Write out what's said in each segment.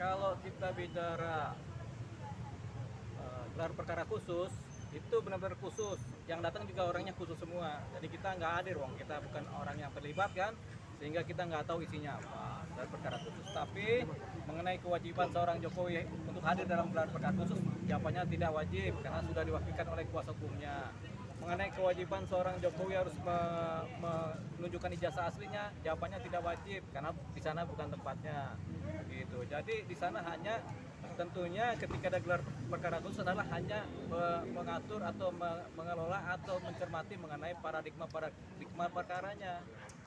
kalau kita bicara gelar perkara khusus, itu benar-benar khusus. Yang datang juga orangnya khusus semua. Jadi kita nggak hadir, kita bukan orang yang terlibat kan, sehingga kita nggak tahu isinya apa gelar perkara khusus. Tapi mengenai kewajiban seorang Jokowi untuk hadir dalam gelar perkara khusus, jawabannya tidak wajib karena sudah diwakilkan oleh kuasa hukumnya. Mengenai kewajiban seorang Jokowi harus menunjukkan ijazah aslinya, jawabannya tidak wajib karena di sana bukan tempatnya. Gitu. Jadi di sana hanya tentunya ketika ada gelar perkara khusus adalah hanya mengatur atau mengelola atau mencermati mengenai paradigma perkaranya.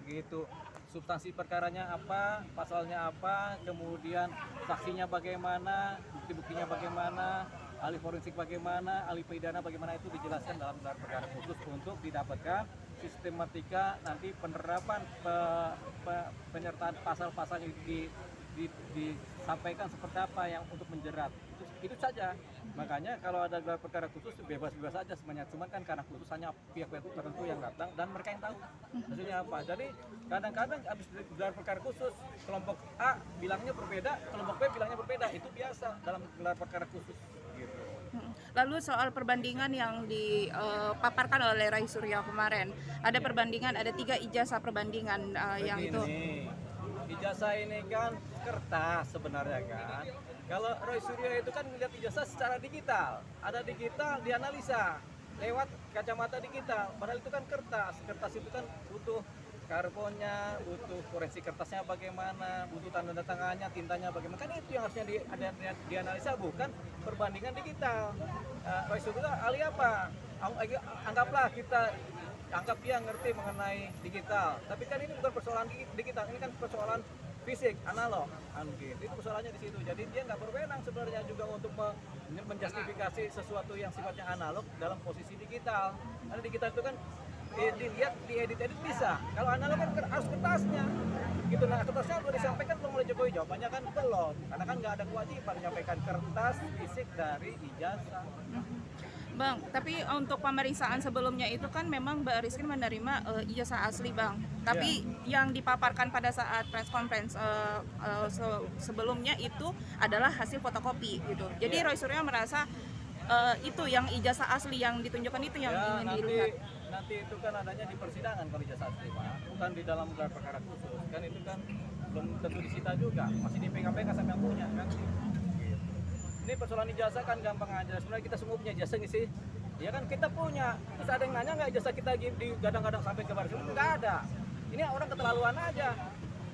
Gitu. Substansi perkaranya apa, pasalnya apa, kemudian saksinya bagaimana, bukti-buktinya bagaimana, ahli forensik bagaimana, ahli pidana bagaimana, itu dijelaskan dalam gelar perkara khusus untuk didapatkan sistematika nanti penerapan penyertaan pasal-pasal yang disampaikan seperti apa yang untuk menjerat. Itu saja. Makanya kalau ada gelar perkara khusus bebas-bebas saja semuanya. Cuman kan karena khusus hanya pihak-pihak tertentu yang datang dan mereka yang tahu hasilnya apa. Jadi kadang-kadang habis gelar perkara khusus kelompok A bilangnya berbeda, kelompok B bilangnya berbeda. Itu biasa dalam gelar perkara khusus. Gitu. Lalu soal perbandingan yang dipaparkan oleh Roy Suryo kemarin, ada perbandingan, ada 3 ijazah perbandingan yang itu. Ijazah ini kan kertas sebenarnya kan. Kalau Roy Suryo itu kan melihat ijazah secara digital, ada digital dianalisa lewat kacamata digital. Padahal itu kan kertas. Kertas itu kan butuh karbonnya, butuh forensik kertasnya bagaimana, butuh tanda tangannya, tintanya bagaimana. Kan itu yang harusnya dianalisa, bukan perbandingan digital. Roy Suryo ahli apa? Anggaplah kita anggap dia ngerti mengenai digital, tapi kan ini bukan persoalan digital, ini kan persoalan fisik, analog, gitu. Itu persoalannya di situ. Jadi dia nggak berwenang sebenarnya juga untuk menjustifikasi sesuatu yang sifatnya analog dalam posisi digital. Karena digital itu kan dilihat, diedit bisa. Kalau analog kan harus kertasnya, gitu. Nah kertasnya sudah disampaikan belum oleh Jokowi, jawabannya kan belum, karena kan nggak ada kewajiban menyampaikan kertas fisik dari ijazah. Bang, tapi untuk pemeriksaan sebelumnya itu kan memang Mbak Rizky menerima ijazah asli, Bang. Tapi yang dipaparkan pada saat press conference sebelumnya itu adalah hasil fotokopi gitu. Jadi Roy Suryo merasa itu yang ijazah asli yang ditunjukkan itu yang ingin dilihat. Nanti itu kan adanya di persidangan kalau ijazah asli, Pak. Bukan di dalam gelar perkara khusus. Kan itu kan belum tentu disita juga, masih di PKPK sampai yang punya kan. Ini persoalan ijazah kan gampang aja. Sebenarnya kita semua punya ijazah nih sih. Ya kan kita punya. Terus ada yang nanya nggak ijazah kita digadang-gadang sampai ke baris krim? Nggak ada. Ini orang keterlaluan aja.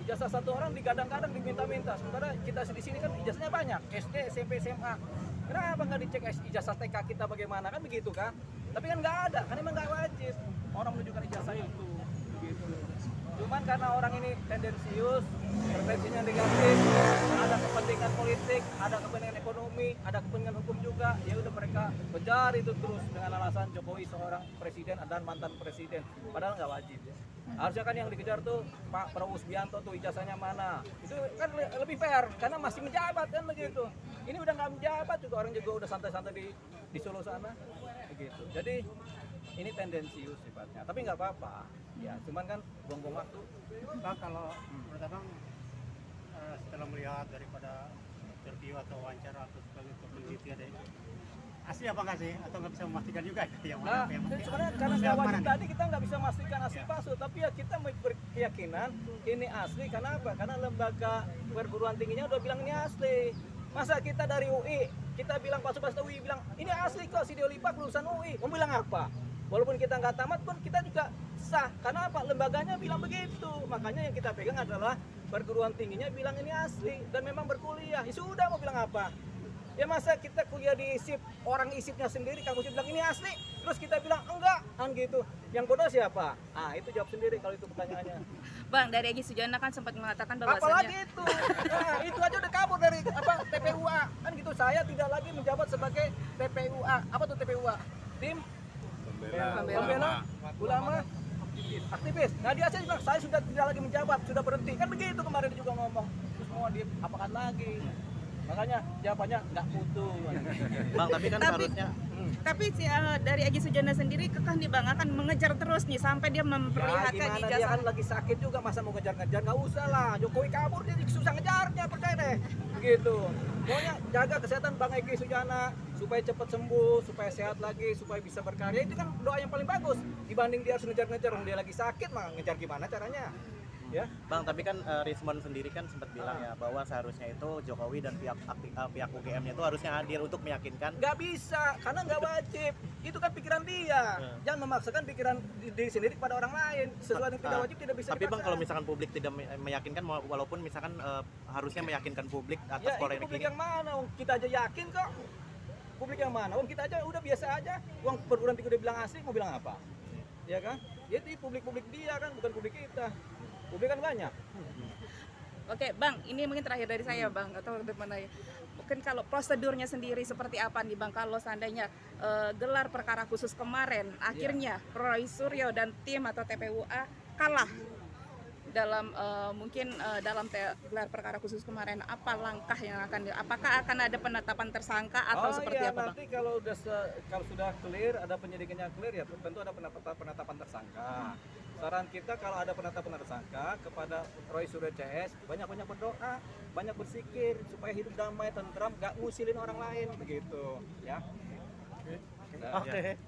Ijazah satu orang digadang-gadang diminta-minta. Sementara kita di sini kan ijazahnya banyak. SD, SMP, SMA. Kenapa nggak dicek ijazah TK kita bagaimana? Kan begitu kan? Tapi kan nggak ada. Kan emang nggak wajib orang menunjukkan ijazah itu. Begitu. Cuman karena orang ini tendensius, preferensinya negatif, ada kepentingan politik, ada kepentingan ekonomi, ada kepentingan hukum juga, ya udah mereka kejar itu terus dengan alasan Jokowi seorang presiden dan mantan presiden, padahal nggak wajib ya. Harusnya kan yang dikejar tuh Pak Prabowo Subianto tuh ijazahnya mana, itu kan lebih fair karena masih menjabat kan begitu. Ini udah nggak menjabat juga, orang juga udah santai-santai di Solo sana, begitu. Jadi ini tendensius sifatnya, tapi nggak apa-apa ya, cuman kan buang-buang waktu. Bang, kalau menurut Abang setelah melihat daripada interview atau wawancara atau sebagai penelitian dari asli apa nggak sih, atau nggak bisa memastikan juga yang mana? Sebenarnya karena nggak wajib tadi kita nggak bisa memastikan asli palsu, tapi ya kita berkeyakinan ini asli. Karena apa? Karena lembaga perguruan tingginya udah bilang ini asli. Masa kita dari UI kita bilang palsu-palsu, UI bilang ini asli kok, si Deolipa lulusan UI, mau bilang apa? Walaupun kita nggak tamat pun kita juga sah. Karena apa? Lembaganya bilang begitu. Makanya yang kita pegang adalah perguruan tingginya bilang ini asli dan memang berkuliah. Ya sudah, mau bilang apa? Ya masa kita kuliah di ISIP, orang ISIPnya sendiri kampusnya bilang ini asli, terus kita bilang enggak, kan gitu. Yang bodoh siapa? Ah, itu jawab sendiri kalau itu pertanyaannya. Bang, dari Egy Sujana kan sempat mengatakan bahwasannya apalagi itu. Nah, itu aja udah kabur dari TPUA. Kan gitu, saya tidak lagi menjabat sebagai TPUA. Apa tuh TPUA? Tim Pembela Ulama Aktivis. Nah dia aja bilang saya sudah tidak lagi menjabat, sudah berhenti. Kan begitu kemarin dia juga ngomong. Terus mau diapakan lagi? Makanya jawabannya nggak utuh. Bang, tapi kan seharusnya tapi dari Egy Sujana sendiri kekeh nih Bang akan mengejar terus nih sampai dia memperlihatkan ijazah. Dia ijazah. kan lagi sakit juga, masa mau ngejar-ngejar? Nggak usah lah, Jokowi kabur, dia susah ngejarnya, percaya deh. begitu. Pokoknya jaga kesehatan Bang Eki Sujana supaya cepat sembuh, supaya sehat lagi, supaya bisa berkarya. Itu kan doa yang paling bagus dibanding dia harus ngejar-ngejar orang dia lagi sakit, mah ngejar gimana caranya? Ya. Bang, tapi kan Rismon sendiri kan sempat bilang ya bahwa seharusnya itu Jokowi dan pihak UGM-nya itu harusnya hadir untuk meyakinkan. Nggak bisa, karena nggak wajib. Itu kan pikiran dia. Jangan memaksakan pikiran diri sendiri kepada orang lain. Sesuatu yang tidak wajib tidak bisa Tapi dipaksa. Bang, kalau misalkan publik tidak meyakinkan, walaupun misalkan harusnya meyakinkan publik Ya, atas itu polemik publik ini. yang mana? Wong kita aja yakin kok. Publik yang mana? Wong kita aja udah biasa aja. Uang perguruan tinggi udah bilang asik, mau bilang apa? Ya kan? Jadi publik dia kan, bukan publik kita. Publik kan banyak. Oke, Bang, ini mungkin terakhir dari saya, Bang, atau mana ya? Mungkin kalau prosedurnya sendiri seperti apa nih, Bang, kalau seandainya gelar perkara khusus kemarin akhirnya Roy Suryo dan tim atau TPUA kalah dalam dalam gelar perkara khusus kemarin, apa langkah yang akan apakah akan ada penetapan tersangka atau seperti iya, apa, Bang? nanti kalau kalau sudah clear, ada penyidikannya clear ya tentu ada penetapan tersangka. Saran kita kalau ada penetapan tersangka kepada Roy Suryo CS, banyak-banyak berdoa, banyak bersikir supaya hidup damai, tentram, gak ngusilin orang lain begitu, ya. Oke.